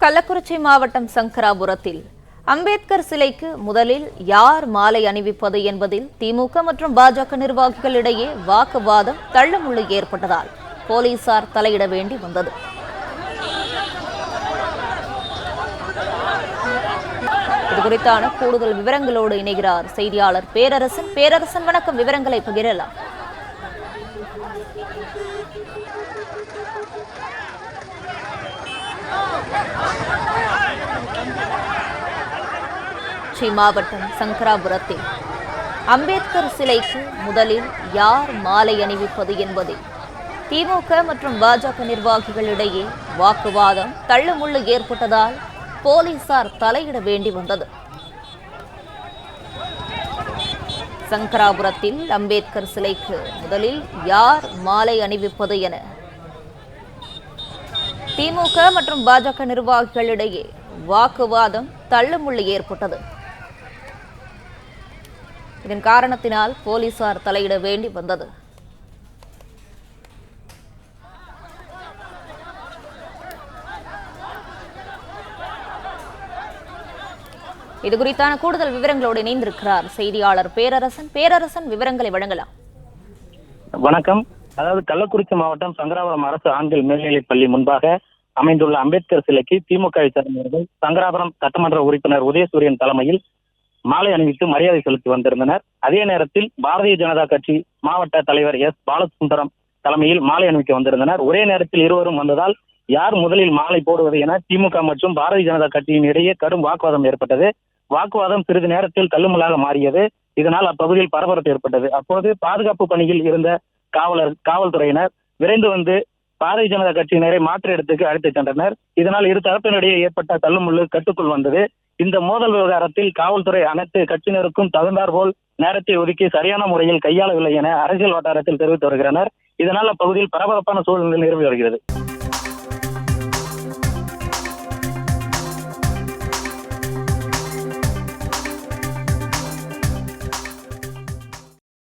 கள்ளக்குறிச்சி மாவட்டம் சங்கராபுரத்தில் அம்பேத்கர் சிலைக்கு முதலில் யார் மாலை அணிவிப்பது என்பதில் திமுக மற்றும் பாஜக நிர்வாகிகளிடையே வாக்குவாதம் தள்ளுமுள்ளு ஏற்பட்டதால் போலீசார் தலையிட வேண்டி வந்தது. இதுகுறித்தான கூடுதல் விவரங்களோடு இணைகிறார் செய்தியாளர் பேரரசன். பேரரசன், வணக்கம். விவரங்களை பகிரலாம். மாவட்டம் சங்கராபுரத்தில் அம்பேத்கர் சிலைக்கு முதலில் யார் மாலை அணிவிப்பது என்பதில் திமுக மற்றும் பாஜக நிர்வாகிகளிடையே வாக்குவாதம் தள்ளுமுள்ளு ஏற்பட்டதால் போலீசார் தலையிட வேண்டி வந்தது. சங்கராபுரத்தில் அம்பேத்கர் சிலைக்கு முதலில் யார் மாலை அணிவிப்பது என திமுக மற்றும் பாஜக நிர்வாகிகளிடையே வாக்குவாதம் தள்ளுமுள்ளு ஏற்பட்டது. இதன் காரணத்தினால் போலீசார் தலையிட வேண்டி வந்தது. இதுகுறித்தான கூடுதல் விவரங்களோடு இணைந்திருக்கிறார் செய்தியாளர் பேரரசன். பேரரசன், விவரங்களை வழங்கலாம். வணக்கம். அதாவது கள்ளக்குறிச்சி மாவட்டம் சங்கராபுரம் அரசு ஆண்கள் மேல்நிலைப் பள்ளி முன்பாக அமைந்துள்ள அம்பேத்கர் சிலைக்கு திமுகவை சேர்ந்தவர்கள் சங்கராபுரம் சட்டமன்ற உறுப்பினர் உதயசூரியன் தலைமையில் மாலை அணிவித்து மரியாதை செலுத்தி வந்திருந்தனர். அதே நேரத்தில் பாரதிய ஜனதா கட்சி மாவட்ட தலைவர் எஸ் பாலசுந்தரம் தலைமையில் மாலை அணிவிக்க வந்திருந்தனர். ஒரே நேரத்தில் இருவரும் வந்ததால் யார் முதலில் மாலை போடுவது என திமுக மற்றும் பாரதிய ஜனதா கட்சியின் இடையே கடும் வாக்குவாதம் ஏற்பட்டது. வாக்குவாதம் சிறிது நேரத்தில் தள்ளுமுள்ளாக மாறியது. இதனால் அப்பகுதியில் பரபரப்பு ஏற்பட்டது. அப்போது பாதுகாப்பு பணியில் இருந்த காவல்துறையினர் விரைந்து வந்து பாரதிய ஜனதா கட்சியினரை மாற்று இடத்துக்கு அழைத்துச் சென்றனர். இதனால் இரு தரப்பினரிடையே ஏற்பட்ட தள்ளுமுள்ளு கட்டுக்குள் வந்தது. இந்த மோதல் விவகாரத்தில் காவல்துறை அனைத்து கட்சியினருக்கும் தகுந்தாற்போல் நேரத்தை ஒதுக்கி சரியான முறையில் கையாளவில்லை என அரசியல் வட்டாரத்தில் தெரிவித்து வருகின்றனர். இதனால் அப்பகுதியில் பரபரப்பான சூழ்நிலை நிலவி வருகிறது.